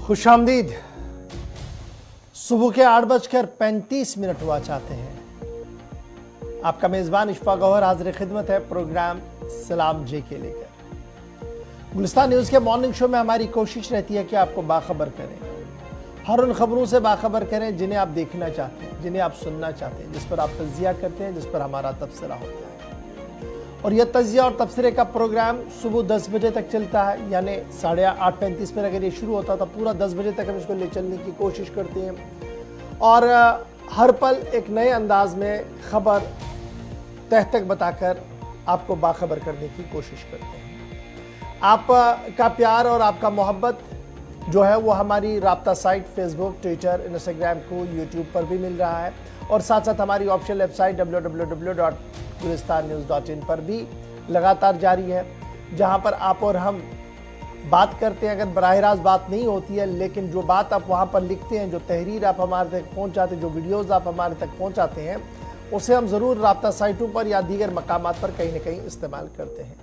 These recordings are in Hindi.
खुशामदीद। सुबह के 8:35 हुआ चाहते हैं। आपका मेजबान इशफाक गौहर हाजिर खिदमत है प्रोग्राम सलाम जे के लेकर। गुलिस्तान न्यूज के मॉर्निंग शो में हमारी कोशिश रहती है कि आपको बाखबर करें, हर उन खबरों से बाखबर करें जिन्हें आप देखना चाहते हैं, जिन्हें आप सुनना चाहते हैं, जिस पर आप तज्जिया करते हैं, जिस पर हमारा तबसरा होता है। और यह तज्जिया और तबसरे का प्रोग्राम सुबह 10 बजे तक चलता है, यानी 8:35 पर अगर ये शुरू होता तो पूरा 10 बजे तक हम इसको ले चलने की कोशिश करते हैं। और हर पल एक नए अंदाज में खबर तह तक बताकर आपको बाखबर करने की कोशिश करते हैं। आपका प्यार और आपका मोहब्बत जो है वो हमारी राब्ता साइट फेसबुक, ट्विटर, इंस्टाग्राम को यूट्यूब पर भी मिल रहा है, और साथ साथ हमारी ऑफिशियल वेबसाइट www.gulistannews.in पर भी लगातार जारी है, जहां पर आप और हम बात करते हैं। अगर बराह रास्त बात नहीं होती है, लेकिन जो बात आप वहां पर लिखते हैं, जो तहरीर आप हमारे तक पहुंचाते हैं, जो वीडियोज़ आप हमारे तक पहुंचाते हैं, उसे हम ज़रूर राब्ता साइटों पर या दीगर मकामात पर कहीं ना कहीं इस्तेमाल करते हैं।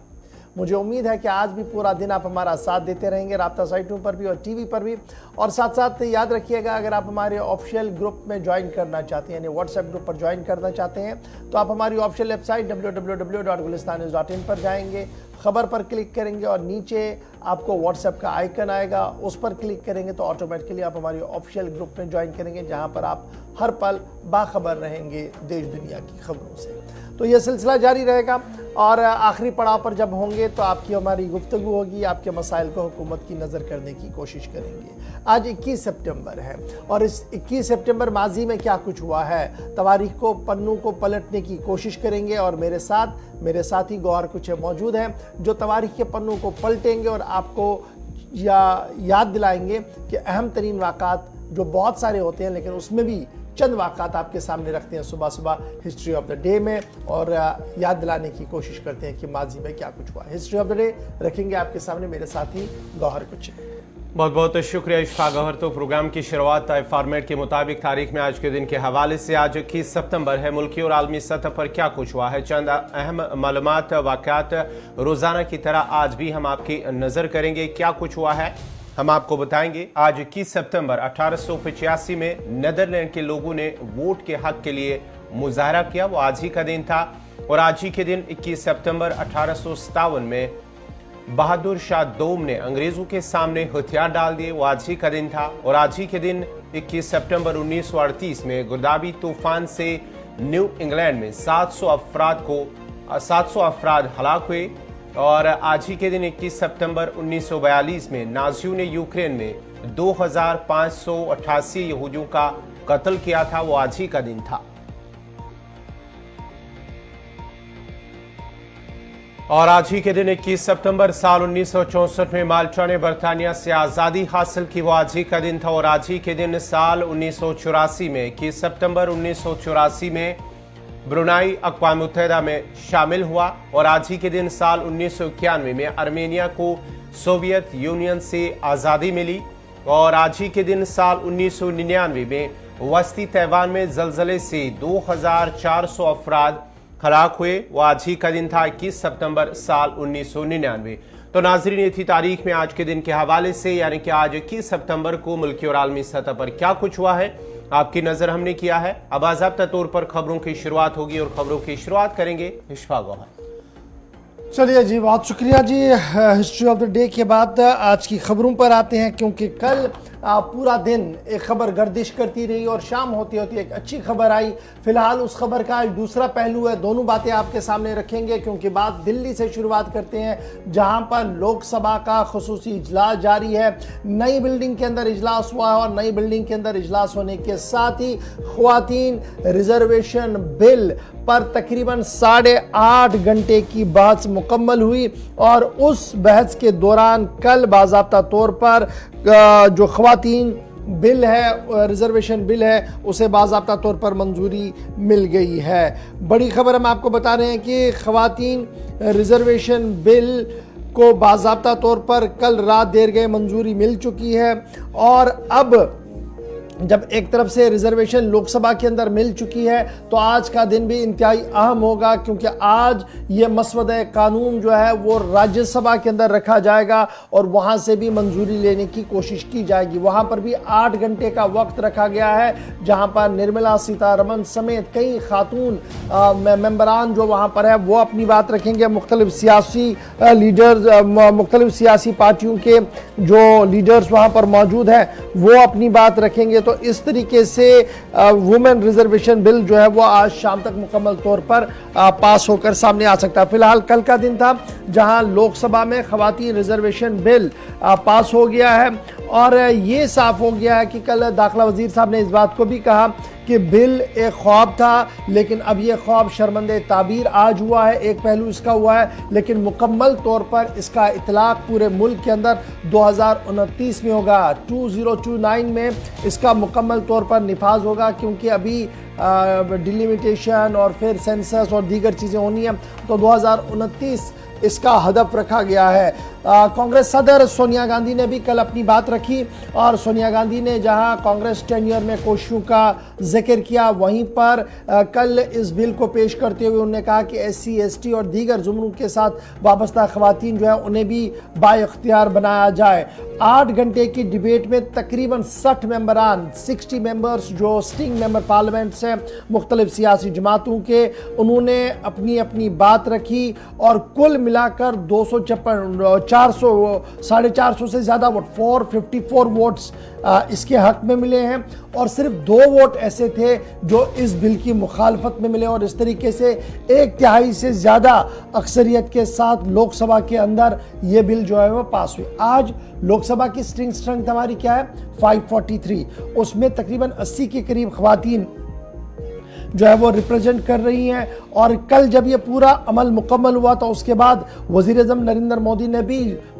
मुझे उम्मीद है कि आज भी पूरा दिन आप हमारा साथ देते रहेंगे, राब्ता साइटों पर भी और टीवी पर भी। और साथ साथ याद रखिएगा, अगर आप हमारे ऑफिशियल ग्रुप में ज्वाइन करना चाहते हैं, यानी व्हाट्सएप ग्रुप पर ज्वाइन करना चाहते हैं, तो आप हमारी ऑफिशियल वेबसाइट www.gulistannews.in पर जाएंगे, खबर पर क्लिक करेंगे और नीचे आपको व्हाट्सएप का आइकन आएगा, उस पर क्लिक करेंगे तो ऑटोमेटिकली आप हमारी ऑफिशियल ग्रुप में ज्वाइन करेंगे, जहां पर आप हर पल बाखबर रहेंगे देश दुनिया की खबरों से। तो यह सिलसिला जारी रहेगा और आखिरी पड़ाव पर जब होंगे तो आपकी हमारी गुफ्तगू होगी, आपके मसाइल को हुकूमत की नज़र करने की कोशिश करेंगे। आज 21 सितंबर है और इस 21 सितंबर माजी में क्या कुछ हुआ है, तवारीख को, पन्नों को पलटने की कोशिश करेंगे। और मेरे साथी गौहर कुछ मौजूद हैं जो तवारीख के पन्नों को पलटेंगे और आपको याद दिलाएंगे कि अहम तरीन वाक़ात जो बहुत सारे होते हैं, लेकिन उसमें भी चंद वाक़ात आपके सामने रखते हैं सुबह सुबह हिस्ट्री ऑफ द डे में, और याद दिलाने की कोशिश करते हैं कि माजी में क्या कुछ हुआ। हिस्ट्री ऑफ द डे रखेंगे आपके सामने मेरे साथी गौहर कुछ। बहुत बहुत शुक्रिया इशफाक गौहर। तो प्रोग्राम की शुरुआत तय फॉर्मेट के मुताबिक तारीख में आज के दिन के हवाले से। आज 21 सितंबर है। मुल्की और आलमी सतह पर क्या कुछ हुआ है, चंद अहम मालूमात वाक़यात रोज़ाना की तरह आज भी हम आपकी नज़र करेंगे। क्या कुछ हुआ है हम आपको बताएंगे। आज 21 सितंबर 1885 में नीदरलैंड के लोगों ने वोट के हक के लिए मुजाहरा किया, वो आज ही का दिन था। और आज ही के दिन 21 सितंबर 1857 में बहादुर शाह दोम ने अंग्रेजों के सामने हथियार डाल दिए, वो आज ही का दिन था। और आज ही के दिन 21 सितंबर 1938 में गुर्दाबी तूफान से न्यू इंग्लैंड में 700 अफराद हलाक हुए। और आज ही के दिन 21 सितंबर 1942 में नाजियों ने यूक्रेन में 2588 यहूदियों का कत्ल किया था, वो आज ही का दिन था। और आज ही के दिन 21 सितंबर साल 1964 में माल्टा ने बरतानिया से आज़ादी हासिल की, वो आज ही का दिन था। और आज ही के दिन साल 1984 में 21 सितंबर 1984 में ब्रुनाई अक़वाम मुत्तहिदा में शामिल हुआ। और आज ही के दिन साल 1991 में आर्मेनिया को सोवियत यूनियन से आज़ादी मिली। और आज ही के दिन साल 1999 में वस्ती तैवान में ज़लज़ले से 2400 अफराद हलाक हुए, वो आज ही का दिन था 21 सितंबर साल 1999। तो नाज़रीन, ये थी तारीख में आज के दिन के हवाले से, यानी कि आज 21 सितंबर को मुल्की और आलमी सतह पर क्या कुछ हुआ है आपकी नजर हमने किया है। अब बाज़ाब्ता तौर पर खबरों की शुरुआत होगी और खबरों की शुरुआत करेंगे इशफाक गौहर। चलिए जी, बहुत शुक्रिया जी। हिस्ट्री ऑफ द डे के बाद आज की खबरों पर आते हैं, क्योंकि कल पूरा दिन एक खबर गर्दिश करती रही और शाम होती होती एक अच्छी खबर आई। फिलहाल उस खबर का आज दूसरा पहलू है, दोनों बातें आपके सामने रखेंगे, क्योंकि बात दिल्ली से शुरुआत करते हैं, जहां पर लोकसभा का खुसूसी इजलास जारी है। नई बिल्डिंग के अंदर इजलास हुआ है और नई बिल्डिंग के अंदर इजलास होने के साथ ही ख्वातीन रिजर्वेशन बिल पर तकरीबन 8.5 घंटे की बहस मुकम्मल हुई। और उस बहस के दौरान कल बाज़ाब्ता तौर पर जो ख्वातीन बिल है, रिजर्वेशन बिल है, उसे बाज़ाब्ता तौर पर मंजूरी मिल गई है। बड़ी खबर हम आपको बता रहे हैं कि ख्वातीन रिजर्वेशन बिल को बाज़ाब्ता तौर पर कल रात देर गए मंजूरी मिल चुकी है। और अब जब एक तरफ से रिजर्वेशन लोकसभा के अंदर मिल चुकी है तो आज का दिन भी इंतहाई अहम होगा, क्योंकि आज ये मसवदा कानून जो है वो राज्यसभा के अंदर रखा जाएगा और वहां से भी मंजूरी लेने की कोशिश की जाएगी। वहां पर भी 8 घंटे का वक्त रखा गया है, जहां पर निर्मला सीतारमण समेत कई खातून मेंबरान जो वहां पर है वो अपनी बात रखेंगे। मुख्तलिफ सियासी लीडर्स, मुख्तलिफ सियासी पार्टियों के जो लीडर्स वहां पर मौजूद हैं वो अपनी बात रखेंगे। तो इस तरीके से वुमेन रिजर्वेशन बिल जो है वो आज शाम तक मुकम्मल तौर पर पास होकर सामने आ सकता है। फिलहाल कल का दिन था जहां लोकसभा में खवातीन रिजर्वेशन बिल पास हो गया है और ये साफ हो गया है कि कल दाखिला वजीर साहब ने इस बात को भी कहा कि बिल एक ख्वाब था, लेकिन अब ये ख्वाब शर्मंदे ताबीर आज हुआ है। एक पहलू इसका हुआ है, लेकिन मुकम्मल तौर पर इसका इतलाक पूरे मुल्क के अंदर 2029 में होगा। 2029 में इसका मुकम्मल तौर पर निफाज होगा, क्योंकि अभी डिलिमिटेशन और फिर सेंसस और दीगर चीज़ें होनी है, तो 2029 इसका हदफ रखा गया है। कांग्रेस सदर सोनिया गांधी ने भी कल अपनी बात रखी और सोनिया गांधी ने जहां कांग्रेस टेन्योर में कोशिशों का जिक्र किया, वहीं पर कल इस बिल को पेश करते हुए उन्होंने कहा कि SC ST और दीगर जुमरों के साथ वाबस्ता खवातीन जो है उन्हें भी बाइख्तियार बनाया जाए। 8 घंटे की डिबेट में तकरीबन 60 मेंबरान, 60 मेंबर्स जो सिटिंग मेंबर पार्लियामेंट से मुख्तलिफ सियासी जमातों के, उन्होंने अपनी अपनी बात रखी और कुल मिलाकर 450 से ज़्यादा वोट, 454 वोट्स इसके हक में मिले हैं और सिर्फ 2 वोट ऐसे थे जो इस बिल की मुखालफत में मिले और इस तरीके से 1/3 से ज़्यादा अक्सरियत के साथ लोकसभा के अंदर ये बिल जो है वो पास हुई। आज लोकसभा की स्ट्रेंथ हमारी क्या है? 543, उसमें तकरीबन 80 के करीब खवातीन जो है वो रिप्रेजेंट कर रही हैं। और कल जब ये पूरा अमल मुकम्मल हुआ तो उसके बाद वज़ीर-ए-आज़म नरेंद्र मोदी ने भी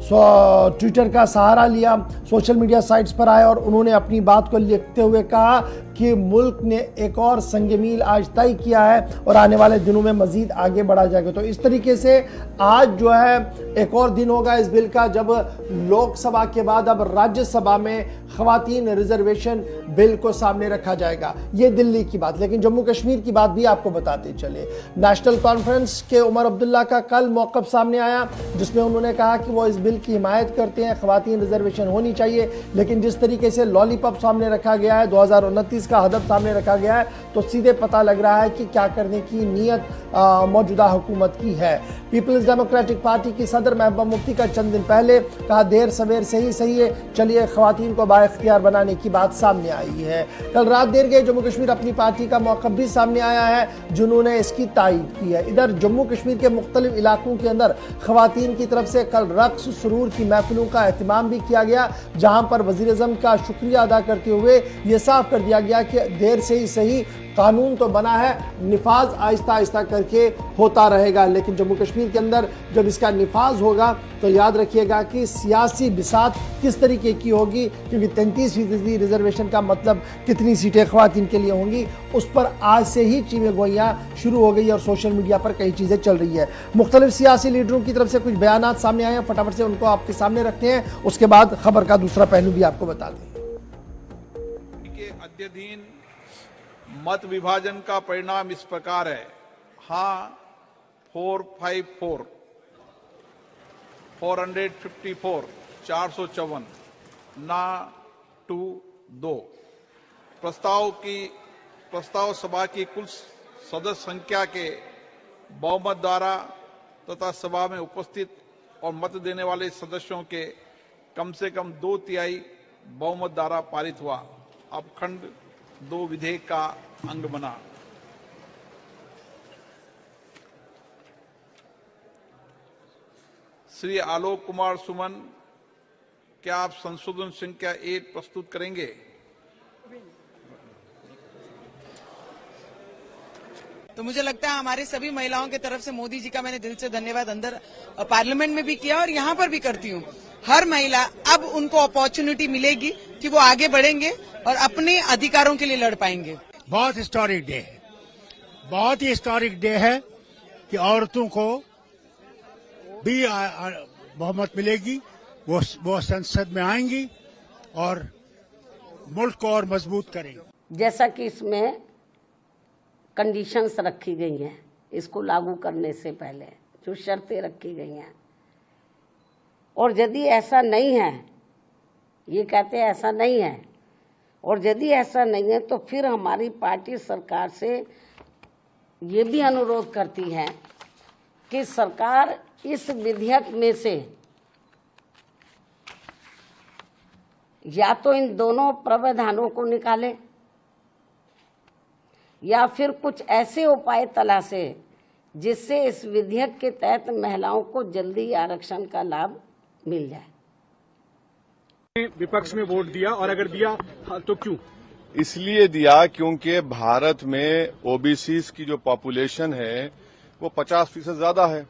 ट्विटर का सहारा लिया, सोशल मीडिया साइट्स पर आए और उन्होंने अपनी बात को लिखते हुए कहा कि मुल्क ने एक और संग मील आज तय किया है और आने वाले दिनों में मज़ीद आगे बढ़ा जाएगा। तो इस तरीके से आज जो है एक और दिन होगा इस बिल का, जब लोकसभा के बाद अब राज्यसभा में खवातीन रिजर्वेशन बिल को सामने रखा जाएगा। ये दिल्ली की बात, लेकिन जम्मू कश्मीर की बात भी आपको बताते चले। नेशनल कॉन्फ्रेंस के उमर अब्दुल्ला का कल मौक़िफ़ सामने आया, जिसमें उन्होंने कहा कि वो इस बिल की हिमायत करते हैं, खवातीन रिजर्वेशन होनी चाहिए, लेकिन जिस तरीके से लॉलीपॉप सामने रखा गया है, 2029 का हदफ सामने रखा गया है, तो सीधे पता लग रहा है कि क्या करने की नीयत मौजूदा हुकूमत की है। पीपल्स डेमोक्रेटिक पार्टी की सदर महबूबा मुफ्ती का चंद दिन पहले कहा देर सवेर सही है, चलिए खवातीन को बाइख्तियार बनाने की बात सामने आई है। कल रात देर गए जम्मू कश्मीर अपनी पार्टी का मौक़िफ़ भी सामने आया है, जिन्होंने इसकी तायीद की है। इधर जम्मू कश्मीर के मुख्तलिफ इलाकों के अंदर खवातीन की तरफ से कल रक्स सुरूर की महफिलों का एहतमाम भी किया गया, जहां पर वज़ीर-ए-आज़म का शुक्रिया अदा करते हुए ये साफ कर दिया गया कि देर से ही सही कानून तो बना है, निफाज आहिस्ता आहिस्ता करके होता रहेगा। लेकिन जम्मू कश्मीर के अंदर जब इसका निफाज होगा तो याद रखिएगा कि सियासी बिसात किस तरीके की होगी, क्योंकि 33% रिजर्वेशन का मतलब कितनी सीटें ख़वातीन के लिए होंगी, उस पर आज से ही चीमें गोइयाँ शुरू हो गई और सोशल मीडिया पर कई चीज़ें चल रही है। मुख्तलिफ सियासी लीडरों की तरफ से कुछ बयानात सामने आए हैं, फटाफट से उनको आपके सामने रखते हैं, उसके बाद खबर का दूसरा पहलू भी आपको बता दें। अद्यतन मत विभाजन का परिणाम इस प्रकार है। हाँ 454, 454, 454, ना 2। प्रस्ताव सभा की कुल सदस्य संख्या के बहुमत द्वारा तथा सभा में उपस्थित और मत देने वाले सदस्यों के कम से कम 2/3 बहुमत द्वारा पारित हुआ। अब खंड 2 विधेयक का अंग बना। श्री आलोक कुमार सुमन, क्या आप संशोधन संख्या 8 प्रस्तुत करेंगे? तो मुझे लगता है हमारे सभी महिलाओं की तरफ से मोदी जी का मैंने दिल से धन्यवाद अंदर पार्लियामेंट में भी किया और यहाँ पर भी करती हूँ। हर महिला अब उनको अपॉर्चुनिटी मिलेगी कि वो आगे बढ़ेंगे और अपने अधिकारों के लिए लड़ पाएंगे। बहुत हिस्टोरिक डे है, बहुत ही हिस्टोरिक डे है कि औरतों को भी बहुमत मिलेगी, वो संसद में आएंगी और मुल्क को और मजबूत करेंगे। जैसा कि इसमें कंडीशंस रखी गई हैं, इसको लागू करने से पहले जो शर्तें रखी गई हैं, और यदि ऐसा नहीं है, ये कहते हैं ऐसा नहीं है, और यदि ऐसा नहीं है तो फिर हमारी पार्टी सरकार से ये भी अनुरोध करती है कि सरकार इस विधेयक में से या तो इन दोनों प्रावधानों को निकाले या फिर कुछ ऐसे उपाय तलाशे जिससे इस विधेयक के तहत महिलाओं को जल्दी आरक्षण का लाभ मिल जाए। विपक्ष में वोट दिया, और अगर दिया तो क्यों? इसलिए दिया क्योंकि भारत में ओबीसी की जो पॉपुलेशन है वो 50% ज्यादा है,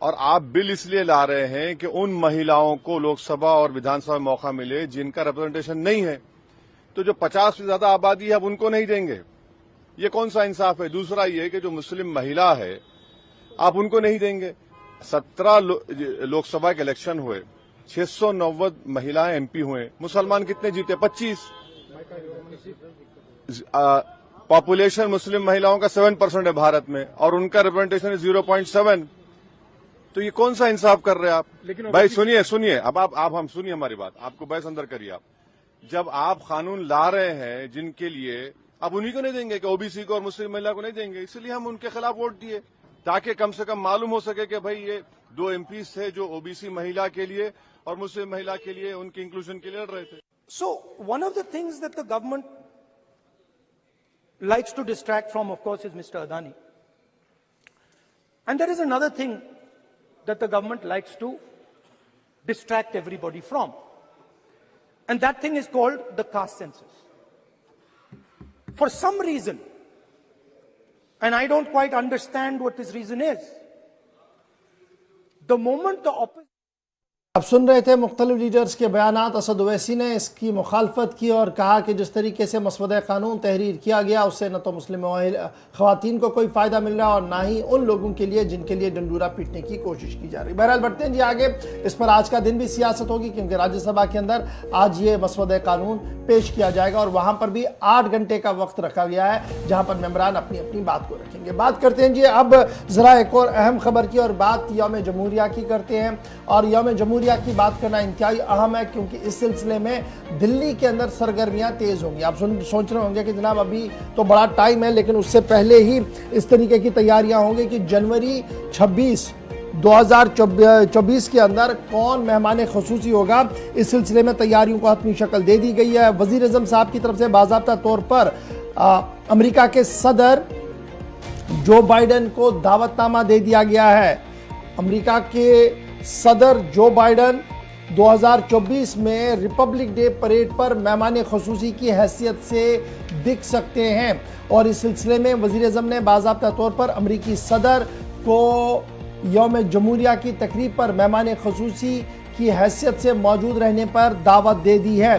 और आप बिल इसलिए ला रहे हैं कि उन महिलाओं को लोकसभा और विधानसभा में मौका मिले जिनका रिप्रेजेंटेशन नहीं है। तो जो 50 से ज्यादा आबादी है अब उनको नहीं देंगे, ये कौन सा इंसाफ है? दूसरा ये कि जो मुस्लिम महिला है आप उनको नहीं देंगे। 17 लोकसभा के इलेक्शन हुए, 690 महिलाएं एमपी हुए, मुसलमान कितने जीते? 25। पॉपुलेशन मुस्लिम महिलाओं का 7% है भारत में, और उनका रिप्रेजेंटेशन है 0.7। तो ये कौन सा इंसाफ कर रहे हैं आप? भाई सुनिए, अब आप हम सुनिए हमारी बात, आपको बहस अंदर करिए आप। जब आप कानून ला रहे हैं जिनके लिए, अब उन्हीं को नहीं देंगे कि ओबीसी को और मुस्लिम महिला को नहीं देंगे, इसलिए हम उनके खिलाफ वोट दिए, ताकि कम से कम मालूम हो सके कि भाई ये 2 एमपीज थे जो ओबीसी महिला के लिए और मुस्लिम महिला के लिए, उनके इंक्लूजन के लिए लड़ रहे थे। So one of the things that the government likes to distract from, of course, is Mr. Adani. And there is another thing that the government likes to distract everybody from. And that thing is called the caste census. For some reason, and I don't quite understand what this reason is, the moment the opposition अब सुन रहे थे मुख्तलिफ लीडर्स के बयानात। असद ओवैसी ने इसकी मुखालफत की और कहा कि जिस तरीके से मसवदा कानून तहरीर किया गया उससे न तो मुस्लिम ख़वातीन को कोई फ़ायदा मिल रहा और ना ही उन लोगों के लिए जिनके लिए डंडूरा पीटने की कोशिश की जा रही। बहरहाल बढ़ते हैं जी आगे। इस पर आज का दिन भी सियासत होगी क्योंकि राज्यसभा के अंदर आज ये मसवदा कानून पेश किया जाएगा और वहाँ पर भी 8 घंटे का वक्त रखा गया है जहाँ पर मेंबरान अपनी अपनी बात को रखेंगे। बात करते हैं जी अब ज़रा एक और अहम खबर की, और बात यौम जमहूरिया की करते हैं। और यौम जमहूरिया की बात करना इंतहाई अहम है क्योंकि इस सिलसिले में दिल्ली के अंदर सरगर्मियां तेज होंगी। आप सोच रहे होंगे कि जनाब अभी तो बड़ा टाइम है, लेकिन उससे पहले ही इस तरीके की तैयारियां होंगी कि जनवरी 26 2024 के अंदर कौन मेहमान खुसूसी होगा। इस सिलसिले में तैयारियों को हतमी शक्ल दे दी गई है। वजीर आज़म साहब की तरफ से बाज़ाब्ता तौर पर अमेरिका के सदर जो बाइडन को दावतनामा दे दिया गया है। अमेरिका के सदर जो बाइडन 2024 में रिपब्लिक डे परेड पर मेहमान खुसूसी की हैसियत से दिख सकते हैं और इस सिलसिले में वज़ीर आज़म ने बाज़ाब्ता तौर पर अमेरिकी सदर को यौम जमहूरिया की तकरीब पर मेहमान खुसूसी की हैसियत से मौजूद रहने पर दावत दे दी है।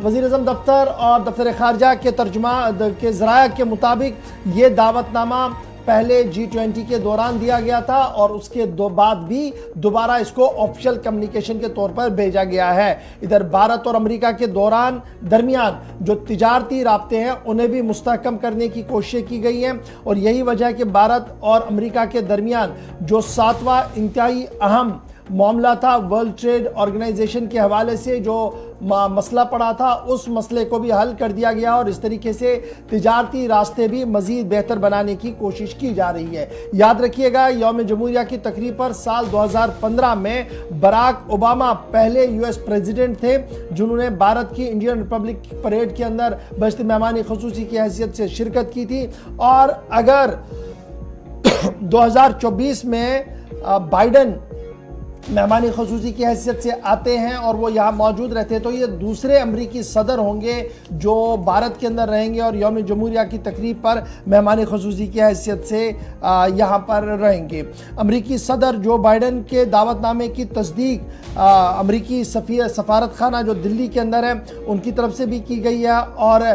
वज़ीर आज़म दफ्तर और दफ्तर खारजा के तर्जुमा के ज़राया के मुताबिक ये दावतनामा पहले G20 के दौरान दिया गया था और उसके बाद भी दोबारा इसको ऑफिशियल कम्युनिकेशन के तौर पर भेजा गया है। इधर भारत और अमेरिका के दरमियान जो तिजारती राब्ते हैं उन्हें भी मुस्तहकम करने की कोशिश की गई है और यही वजह है कि भारत और अमेरिका के दरमियान जो 7वां इंतहाई अहम मामला था वर्ल्ड ट्रेड ऑर्गेनाइजेशन के हवाले से जो मसला पड़ा था उस मसले को भी हल कर दिया गया और इस तरीके से तिजारती रास्ते भी मजीद बेहतर बनाने की कोशिश की जा रही है। याद रखिएगा यौम जमहूरिया की तकरीब पर साल 2015 में बराक ओबामा पहले यूएस प्रेसिडेंट थे जिन्होंने भारत की इंडियन रिपब्लिक परेड के अंदर बश्त मेहमानी खुसूसी की हैसियत से शिरकत की थी। और अगर 2024 में बाइडन मेहमानी खुसूसी की हैसियत से आते हैं और वो यहाँ मौजूद रहते हैं तो ये दूसरे अमरीकी सदर होंगे जो भारत के अंदर रहेंगे और यौम जमहूरिया की तकरीब पर मेहमानी खुसूसी की हैसियत से यहाँ पर रहेंगे। अमरीकी सदर जो बाइडन के दावतनामे की तस्दीक अमरीकी सफारत खाना जो दिल्ली के अंदर है उनकी तरफ से भी की गई है और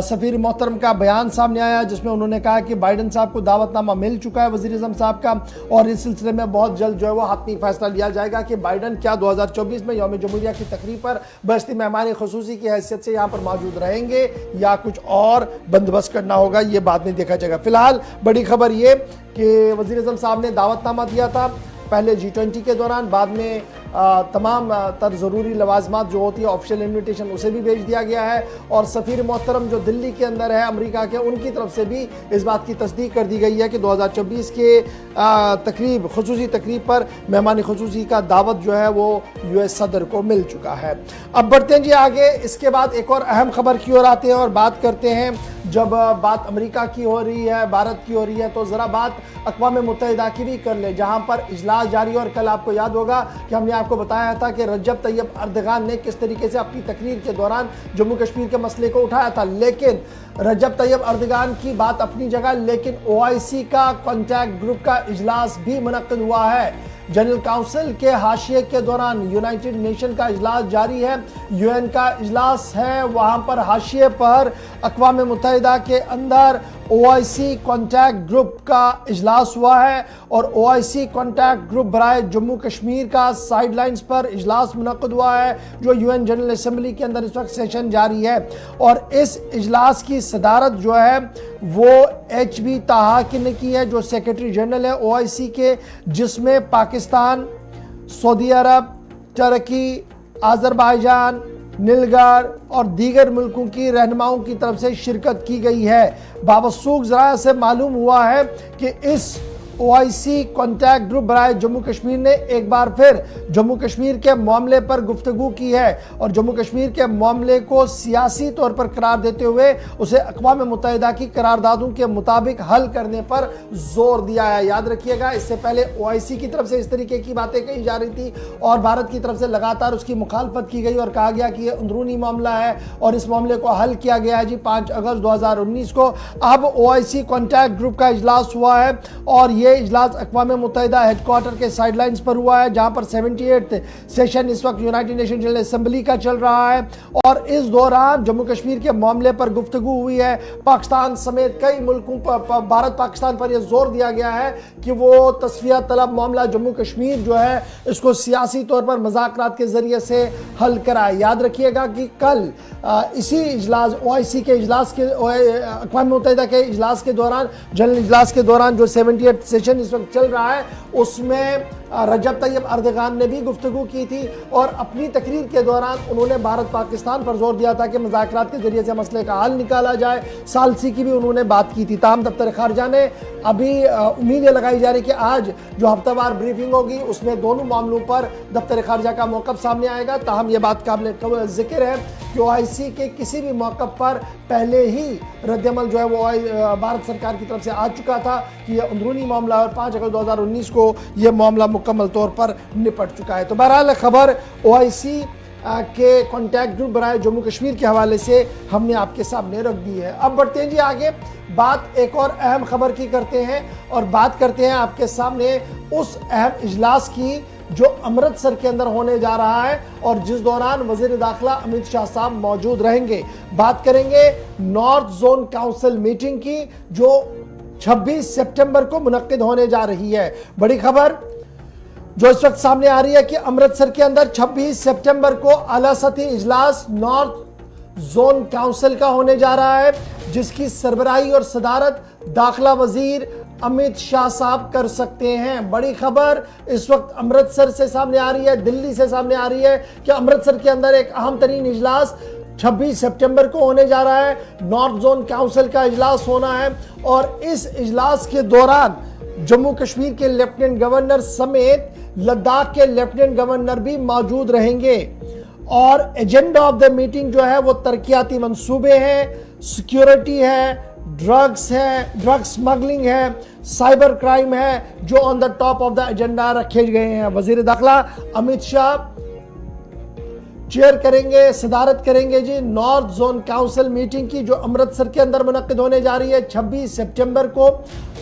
सफ़ीर मोहतरम का बयान सामने आया जिसमें उन्होंने कहा कि बाइडन साहब को दावतनामा मिल चुका है वज़ीर आज़म साहब का और इस सिलसिले में बहुत जल्द जो है वो हतमी फैसला लिया जाए जाएगा कि बाइडन क्या 2024 में यौम जमहूरिया की तकरीब पर बहसती मेहमान खुसूसी की हैसियत से यहाँ पर मौजूद रहेंगे या कुछ और बंदोबस्त करना होगा, ये बाद में देखा जाएगा। फिलहाल बड़ी खबर ये कि वज़ीर आज़म साहब ने दावतनामा दिया था पहले G20 के दौरान, बाद में तमाम तर ज़रूरी लवाजमात जो होती है ऑफिशियल इन्विटेशन उसे भी भेज दिया गया है और सफ़ीर मोहतरम जो दिल्ली के अंदर है अमेरिका के, उनकी तरफ से भी इस बात की तस्दीक कर दी गई है कि 2024 के तकरीब खुसूसी तकरीब पर मेहमान खुसूसी का दावत जो है वो US सदर को मिल चुका है। अब बढ़ते हैं जी आगे। इसके बाद एक और अहम खबर की ओर आते हैं और बात करते हैं, जब बात अमेरिका की हो रही है, भारत की हो रही है, तो ज़रा बात अक़वाम मुत्तहिदा की भी कर ले, जहां पर इजलास जारी। और कल आपको याद होगा कि हमने आपको बताया था कि रजब तैयब अर्दगान ने किस तरीके से अपनी तकरीर के दौरान जम्मू कश्मीर के मसले को उठाया था। लेकिन रजब तैयब अर्दगान की बात अपनी जगह, लेकिन OIC का कॉन्टैक्ट ग्रुप का इजलास भी मुनक्किद हुआ है। जनरल काउंसिल के हाशिए के दौरान यूनाइटेड नेशन का इजलास जारी है, UN का इजलास है, वहां पर हाशिए पर अक़वाम मुत्तहिदा के अंदर OIC कॉन्टैक्ट ग्रुप का इजलास हुआ है और OIC कॉन्टैक्ट ग्रुप बराए जम्मू कश्मीर का साइडलाइंस पर इजलास मुनक्किद हुआ है, जो UN जनरल असेंबली के अंदर इस वक्त सेशन जारी है। और इस इजलास की सदारत जो है वो HB ताहा ने की है, जो सेक्रेटरी जनरल है OIC के, जिसमें पाकिस्तान, सऊदी अरब, तुर्की, अज़रबैजान, नीलगार और दीगर मुल्कों की रहनुमाओं की तरफ से शिरकत की गई है। बावसूख ज़राया से मालूम हुआ है कि इस OIC कॉन्टैक्ट ग्रुप बराए जम्मू कश्मीर ने एक बार फिर जम्मू कश्मीर के मामले पर गुफ्तगू की है और जम्मू कश्मीर के मामले को सियासी तौर पर करार देते हुए उसे अक़वाम मुत्तहिदा की करारदादों के मुताबिक हल करने पर जोर दिया है। याद रखिएगा, इससे पहले OIC की तरफ से इस तरीके की बातें कही जा रही थी और भारत की तरफ से लगातार उसकी मुखालफत की गई और कहा गया कि यह अंदरूनी मामला है और इस मामले को हल किया गया है जी 5 अगस्त 2019 को। अब OIC कॉन्टैक्ट ग्रुप का इजलास हुआ है और ये इजलास अक़वाम मुत्तहिदा हेडक्वार्टर के साइडलाइंस पर हुआ है, जहां पर 78th सेशन इस वक्त यूनाइटेड नेशन जनरल असेंबली का चल रहा है और इस दौरान जम्मू कश्मीर के मामले पर गुफ्तगू हुई है। पाकिस्तान समेत कई मुल्कों पर, भारत पाकिस्तान पर यह जोर दिया गया है कि वो तस्फिया तलब मामला जम्मू कश्मीर जो है इसको सियासी तौर पर मुज़ाकरात के जरिए से हल कराए। याद रखिएगा कि कल इसी इजलास OIC के इजलास के अक़वाम मुत्तहिदा के इजलास के दौरान, जनरल इजलास के दौरान जो 78th सेशन इस वक्त चल रहा है, उसमें रजब तैयब अर्दगान ने भी गुफ्तगू की थी और अपनी तकरीर के दौरान उन्होंने भारत पाकिस्तान पर जोर दिया था कि मुज़ाकरात के जरिए से मसले का हल निकाला जाए। सालसी की भी उन्होंने बात की थी। ताहम दफ्तर खारजा ने अभी उम्मीदें लगाई जा रही कि आज जो हफ्तावार ब्रीफिंग होगी उसमें दोनों मामलों पर दफ्तर खारजा का मौक़िफ़ सामने आएगा। ताहम ये बात काबिल ज़िक्र है कि OIC के किसी भी मौक़िफ़ पर पहले ही रद्दअमल जो है वो भारत सरकार की तरफ से आ चुका था कि यह अंदरूनी मामला और 5 अगस्त 2019 को यह मामला मुकम्मल तौर पर निपट चुका है। तो बहरहाल खबर OIC के कॉन्टैक्ट ग्रुप बनाए जम्मू कश्मीर के हवाले से हमने आपके सामने रख दी है। अब बढ़ते हैं जी आगे, बात एक और अहम खबर की करते हैं और बात करते हैं आपके सामने उस अहम इजलास की जो अमृतसर के अंदर होने जा रहा है और जिस दौरान वज़ीर दाखिला अमित शाह साहब मौजूद रहेंगे। बात करेंगे नॉर्थ जोन काउंसिल मीटिंग की जो 26 सितंबर को मुनक्किद होने जा रही है। बड़ी खबर जो इस वक्त सामने आ रही है कि अमृतसर के अंदर 26 सितंबर को आला सतही इजलास नॉर्थ जोन काउंसिल का होने जा रहा है, जिसकी सरबराही और सदारत दाखिला वजीर अमित शाह साहब कर सकते हैं। बड़ी खबर इस वक्त अमृतसर से सामने आ रही है, दिल्ली से सामने आ रही है कि अमृतसर के अंदर एक अहम तरीन इजलास 26 सितंबर को होने जा रहा है। नॉर्थ जोन काउंसिल का इजलास होना है और इस इजलास के दौरान जम्मू कश्मीर के लेफ्टिनेंट गवर्नर समेत लद्दाख के लेफ्टिनेंट गवर्नर भी मौजूद रहेंगे और एजेंडा ऑफ द मीटिंग जो है वो तरक्याती मंसूबे हैं, सिक्योरिटी है, ड्रग्स है, ड्रग स्मगलिंग है, साइबर क्राइम है, जो on the top of the agenda रखे गए हैं। वजीर दाखिला अमित शाह चेयर करेंगे, सदारत करेंगे जी नॉर्थ जोन काउंसिल मीटिंग की, जो अमृतसर के अंदर मुनक्किद होने जा रही है 26 सितंबर को,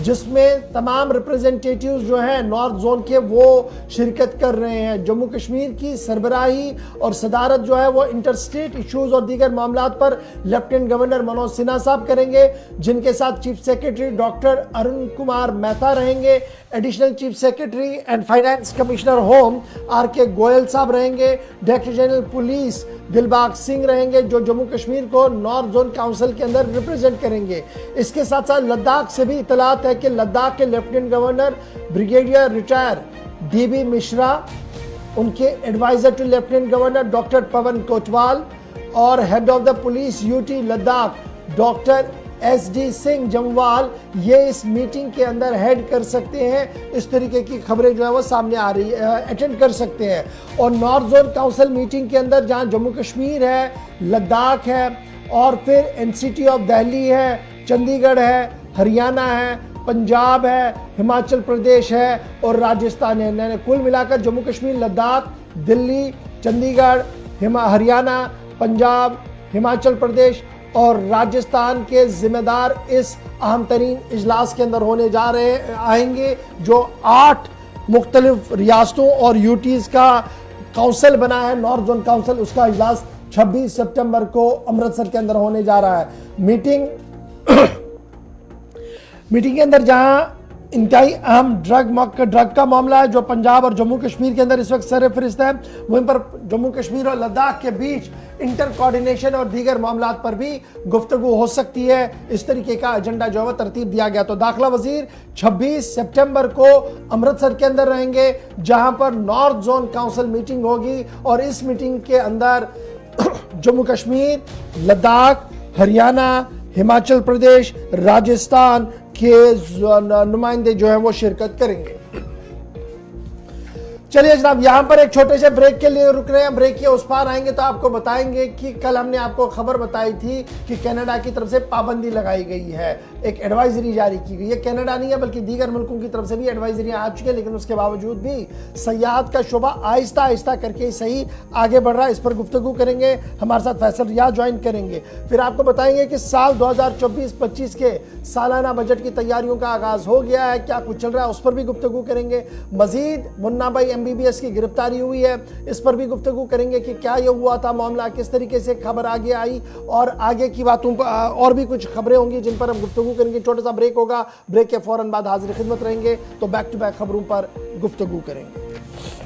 जिसमें तमाम रिप्रेजेंटेटिव्स जो हैं नॉर्थ जोन के वो शिरकत कर रहे हैं। जम्मू कश्मीर की सरबराही और सदारत जो है वो इंटर स्टेट इशूज़ और दीगर मामलात पर लेफ्टिनेंट गवर्नर मनोज सिन्हा साहब करेंगे, जिनके साथ chief secretary doctor Arun Kumar Mehta रहेंगे। Additional chief secretary and finance commissioner home RK. Goyal साहब रहेंगे। Director general police Dilbag Singh रहेंगे, जो जम्मू कश्मीर को नॉर्थ जोन काउंसिल के अंदर रिप्रेजेंट करेंगे। इसके साथ साथ लद्दाख से भी इतलात है कि लद्दाख के lieutenant governor brigadier retired DB. Mishra, उनके adviser to lieutenant governor doctor Pawan Kotwal और head of the police UT Ladakh doctor SD. Singh Jamwal, ये इस मीटिंग के अंदर हेड कर सकते हैं। इस तरीके की खबरें जो है वो सामने आ रही है, अटेंड कर सकते हैं। और नॉर्थ जोन काउंसिल मीटिंग के अंदर जहां जम्मू कश्मीर है, लद्दाख है और फिर एनसीटी ऑफ दिल्ली है, चंडीगढ़ है, हरियाणा है, पंजाब है, हिमाचल प्रदेश है और राजस्थान है। कुल मिलाकर जम्मू कश्मीर, लद्दाख, दिल्ली, चंडीगढ़, हरियाणा, पंजाब, हिमाचल प्रदेश और राजस्थान के जिम्मेदार इस अहम तरीन इजलास के अंदर होने जा रहे आएंगे, जो 8 मुख्तलिफ रियासतों और यूटीज़ का काउंसिल बना है नॉर्थ जोन काउंसिल। उसका इजलास 26 सितंबर को अमृतसर के अंदर होने जा रहा है। मीटिंग के अंदर जहां इंतहाई अहम ड्रग का मामला है, जो पंजाब और जम्मू कश्मीर के अंदर इस वक्त सरफहरिस्त है, वहीं पर जम्मू कश्मीर और लद्दाख के बीच इंटर कोऑर्डिनेशन और दीगर मामलात पर भी गुफ्तगू हो सकती है। इस तरीके का एजेंडा जो है तरतीब दिया गया। तो दाखिला वजीर 26 सितंबर को अमृतसर के अंदर रहेंगे, जहां पर नॉर्थ जोन काउंसिल मीटिंग होगी और इस मीटिंग के अंदर जम्मू कश्मीर, लद्दाख, हरियाणा, हिमाचल प्रदेश, राजस्थान के नुमाइंदे जो है वो शिरकत करेंगे। चलिए जनाब, यहां पर एक छोटे से ब्रेक के लिए रुक रहे हैं। ब्रेक के उस पार आएंगे तो आपको बताएंगे कि कल हमने आपको खबर बताई थी कि कनाडा की तरफ से पाबंदी लगाई गई है, एक एडवाइजरी जारी की गई है। कनाडा नहीं है बल्कि दीगर मुल्कों की तरफ से भी एडवाइजरियां आ चुकी है, लेकिन उसके बावजूद भी सयाहत का शोबा आहिस्ता आहिस्ता करके सही आगे बढ़ रहा है। इस पर गुफ्तगू करेंगे, हमारे साथ फैसल रियाज ज्वाइन करेंगे। फिर आपको बताएंगे कि साल 2024-25 के सालाना बजट की तैयारियों का आगाज हो गया है, क्या कुछ चल रहा है उस पर भी गुफ्तगू करेंगे। मजीद मुन्ना भाई MBBS की गिरफ्तारी हुई है, इस पर भी गुफ्तगू करेंगे कि क्या ये हुआ था मामला, किस तरीके से खबर आगे आई और आगे की बातों पर और भी कुछ खबरें होंगी जिन पर हम गुफ्तगू करेंगे। छोटा सा ब्रेक होगा, ब्रेक के फौरन बाद हाजिर खिदमत रहेंगे, तो बैक टू बैक खबरों पर गुफ्तगू करेंगे।